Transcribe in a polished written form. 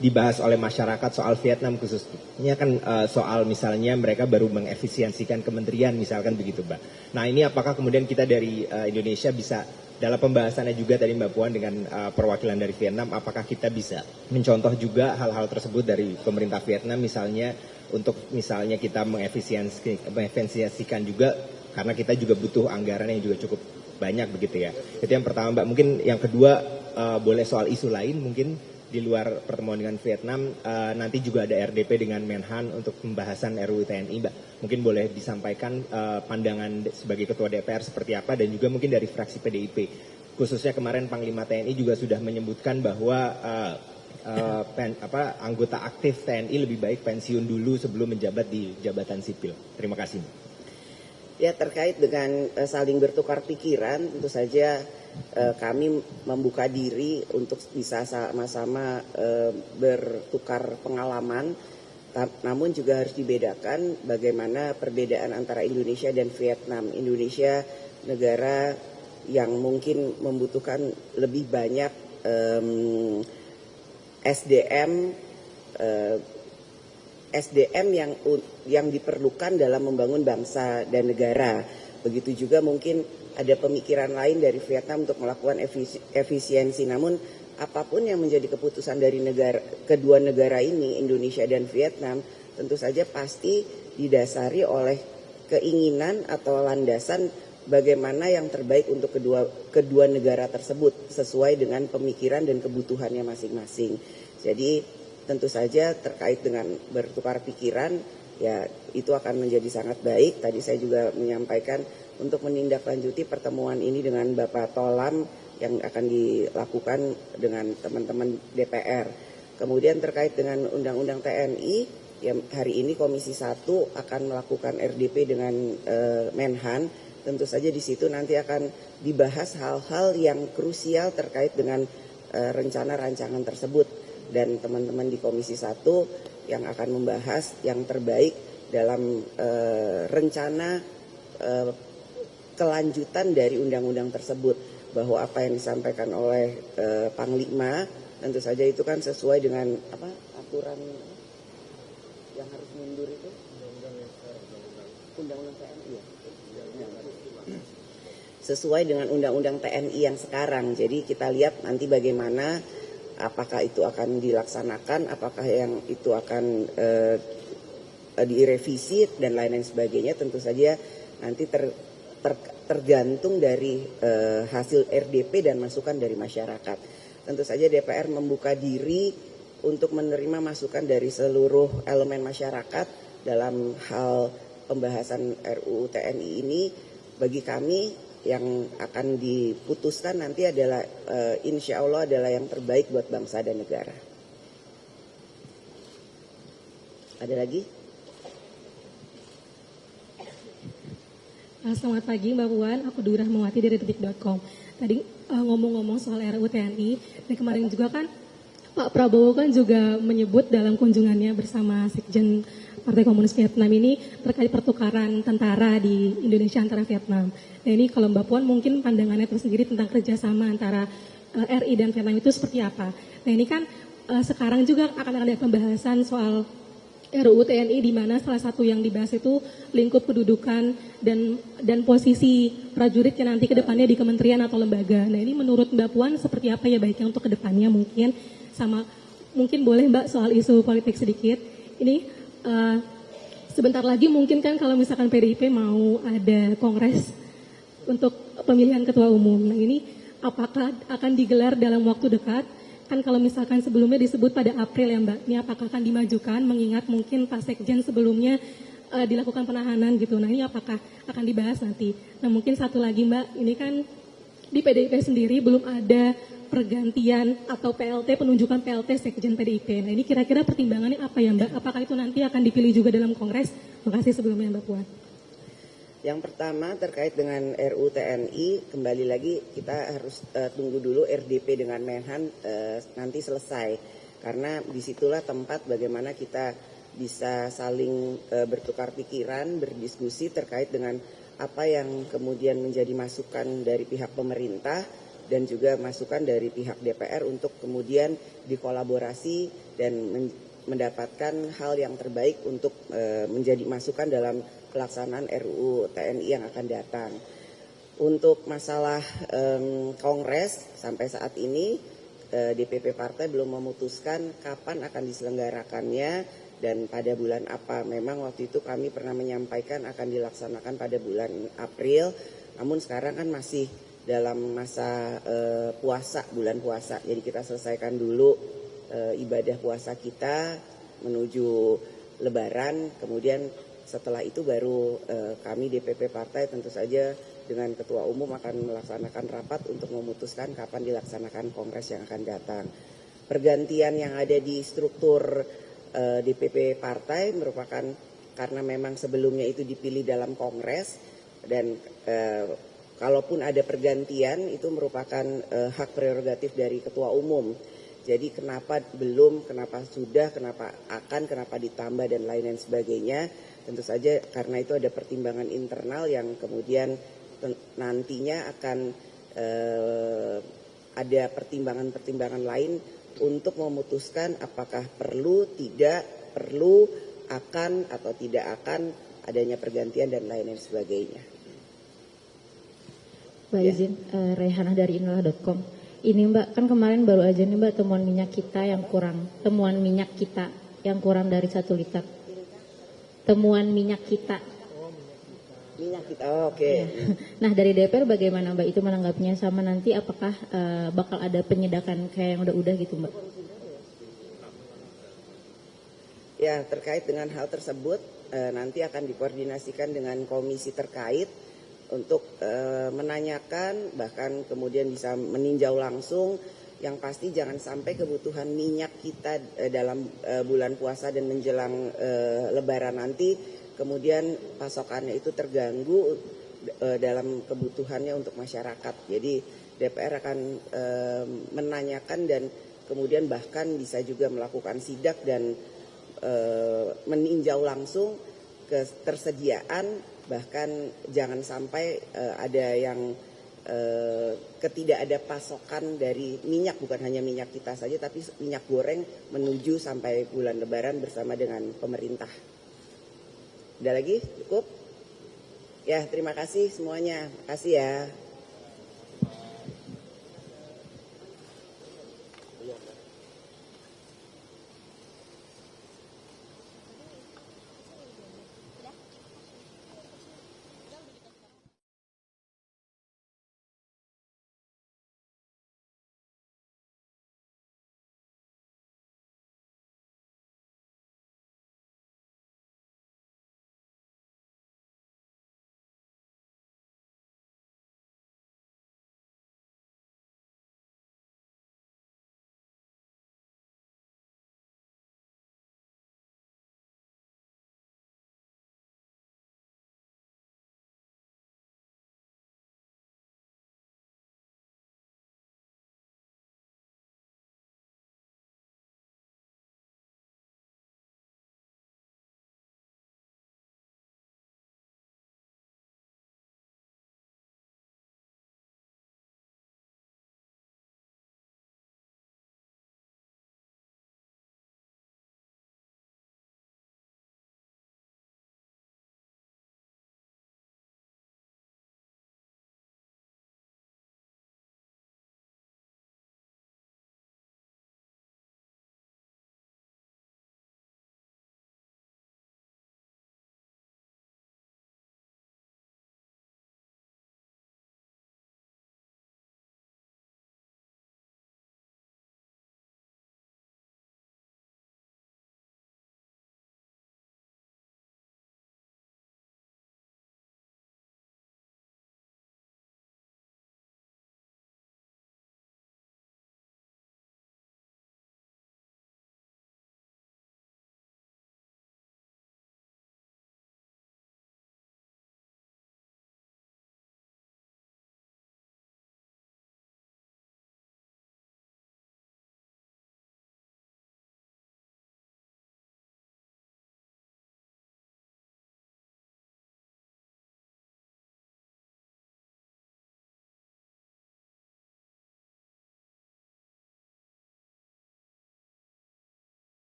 dibahas oleh masyarakat soal Vietnam khususnya kan soal misalnya mereka baru mengefisiensikan kementerian misalkan begitu Mbak. Nah ini apakah kemudian kita dari Indonesia bisa dalam pembahasannya juga tadi Mbak Puan dengan perwakilan dari Vietnam, apakah kita bisa mencontoh juga hal-hal tersebut dari pemerintah Vietnam misalnya untuk misalnya kita mengefisiensikan juga karena kita juga butuh anggaran yang juga cukup banyak begitu ya. Itu yang pertama Mbak. Mungkin yang kedua boleh soal isu lain mungkin di luar pertemuan dengan Vietnam, nanti juga ada RDP dengan Menhan untuk pembahasan RUU TNI, Mbak. Mungkin boleh disampaikan pandangan sebagai Ketua DPR seperti apa dan juga mungkin dari fraksi PDIP. Khususnya kemarin Panglima TNI juga sudah menyebutkan bahwa anggota aktif TNI lebih baik pensiun dulu sebelum menjabat di jabatan sipil. Terima kasih. Ya, terkait dengan saling bertukar pikiran, tentu saja kami membuka diri untuk bisa sama-sama bertukar pengalaman, namun juga harus dibedakan bagaimana perbedaan antara Indonesia dan Vietnam. Indonesia negara yang mungkin membutuhkan lebih banyak SDM yang diperlukan dalam membangun bangsa dan negara. Begitu juga mungkin ada pemikiran lain dari Vietnam untuk melakukan efisiensi. Namun apapun yang menjadi keputusan dari kedua negara ini, Indonesia dan Vietnam, tentu saja pasti didasari oleh keinginan atau landasan bagaimana yang terbaik untuk kedua negara tersebut sesuai dengan pemikiran dan kebutuhannya masing-masing. Jadi tentu saja terkait dengan bertukar pikiran, ya itu akan menjadi sangat baik. Tadi saya juga menyampaikan untuk menindaklanjuti pertemuan ini dengan Bapak Tolam yang akan dilakukan dengan teman-teman DPR. Kemudian terkait dengan Undang-Undang TNI, ya hari ini Komisi 1 akan melakukan RDP dengan Menhan. Tentu saja di situ nanti akan dibahas hal-hal yang krusial terkait dengan rencana rancangan tersebut. Dan teman-teman di Komisi 1 yang akan membahas yang terbaik dalam rencana kelanjutan dari undang-undang tersebut, bahwa apa yang disampaikan oleh Panglima tentu saja itu kan sesuai dengan aturan yang harus mundur itu undang-undang TNI ya? Sesuai dengan undang-undang TNI yang sekarang. Jadi kita lihat nanti bagaimana, apakah itu akan dilaksanakan, apakah yang itu akan direvisi dan lain-lain sebagainya. Tentu saja nanti tergantung dari hasil RDP dan masukan dari masyarakat. Tentu saja DPR membuka diri untuk menerima masukan dari seluruh elemen masyarakat dalam hal pembahasan RUU TNI ini. Bagi kami yang akan diputuskan nanti adalah insya Allah adalah yang terbaik buat bangsa dan negara. Ada lagi? Selamat pagi Mbak Puan, aku Dura Rahmawati dari Detik.com. Tadi ngomong-ngomong soal RUU TNI, dan kemarin juga kan Pak Prabowo kan juga menyebut dalam kunjungannya bersama Sekjen Partai Komunis Vietnam ini terkait pertukaran tentara di Indonesia antara Vietnam. Nah ini kalau Mbak Puan mungkin pandangannya tersendiri tentang kerjasama antara RI dan Vietnam itu seperti apa. Nah ini kan sekarang juga akan ada pembahasan soal RUU TNI di mana salah satu yang dibahas itu lingkup kedudukan dan posisi prajurit yang nanti ke depannya di kementerian atau lembaga. Nah ini menurut Mbak Puan seperti apa ya baiknya untuk ke depannya mungkin, sama mungkin boleh Mbak soal isu politik sedikit. Ini sebentar lagi mungkin kan kalau misalkan PDIP mau ada kongres untuk pemilihan ketua umum. Nah ini apakah akan digelar dalam waktu dekat? Kan kalau misalkan sebelumnya disebut pada April ya Mbak, ini apakah akan dimajukan mengingat mungkin Pak Sekjen sebelumnya dilakukan penahanan gitu. Nah ini apakah akan dibahas nanti? Nah mungkin satu lagi Mbak, ini kan di PDIP sendiri belum ada pergantian atau PLT, penunjukan PLT Sekjen PDIP. Nah ini kira-kira pertimbangannya apa ya Mbak? Apakah itu nanti akan dipilih juga dalam Kongres? Terima kasih sebelumnya Mbak Puan. Yang pertama terkait dengan RUU TNI, kembali lagi kita harus tunggu dulu RDP dengan Menhan nanti selesai. Karena disitulah tempat bagaimana kita bisa saling bertukar pikiran, berdiskusi terkait dengan apa yang kemudian menjadi masukan dari pihak pemerintah dan juga masukan dari pihak DPR untuk kemudian dikolaborasi dan mendapatkan hal yang terbaik untuk menjadi masukan dalam pelaksanaan RUU TNI yang akan datang. Untuk masalah Kongres sampai saat ini DPP Partai belum memutuskan kapan akan diselenggarakannya dan pada bulan apa. Memang waktu itu kami pernah menyampaikan akan dilaksanakan pada bulan April, namun sekarang kan masih dalam masa puasa, bulan puasa. Jadi kita selesaikan dulu ibadah puasa kita menuju Lebaran, kemudian setelah itu baru kami DPP Partai tentu saja dengan Ketua Umum akan melaksanakan rapat untuk memutuskan kapan dilaksanakan Kongres yang akan datang. Pergantian yang ada di struktur DPP Partai merupakan karena memang sebelumnya itu dipilih dalam Kongres dan kalaupun ada pergantian itu merupakan hak prerogatif dari Ketua Umum. Jadi kenapa belum, kenapa sudah, kenapa akan, kenapa ditambah dan lain-lain sebagainya. Tentu saja karena itu ada pertimbangan internal yang kemudian nantinya akan ada pertimbangan-pertimbangan lain untuk memutuskan apakah perlu, tidak perlu, akan atau tidak akan adanya pergantian dan lain-lain sebagainya. Mbak izin, Rehanah dari inilah.com. Ini Mbak, kan kemarin baru aja nih Mbak temuan minyak kita yang kurang dari 1 liter. Temuan minyak kita. Minyak kita, oke. Nah dari DPR bagaimana Mbak itu menanggapinya, sama nanti apakah bakal ada penyedakan kayak yang udah gitu Mbak? Ya, terkait dengan hal tersebut nanti akan dikoordinasikan dengan komisi terkait untuk menanyakan, bahkan kemudian bisa meninjau langsung. Yang pasti jangan sampai kebutuhan minyak kita dalam bulan puasa dan menjelang Lebaran nanti kemudian pasokannya itu terganggu dalam kebutuhannya untuk masyarakat. Jadi DPR akan menanyakan dan kemudian bahkan bisa juga melakukan sidak dan meninjau langsung ketersediaan, bahkan jangan sampai ada yang ketidak ada pasokan dari minyak, bukan hanya minyak kita saja tapi minyak goreng menuju sampai bulan Lebaran bersama dengan pemerintah. Ada lagi? Cukup? Ya, terima kasih semuanya. Makasih ya.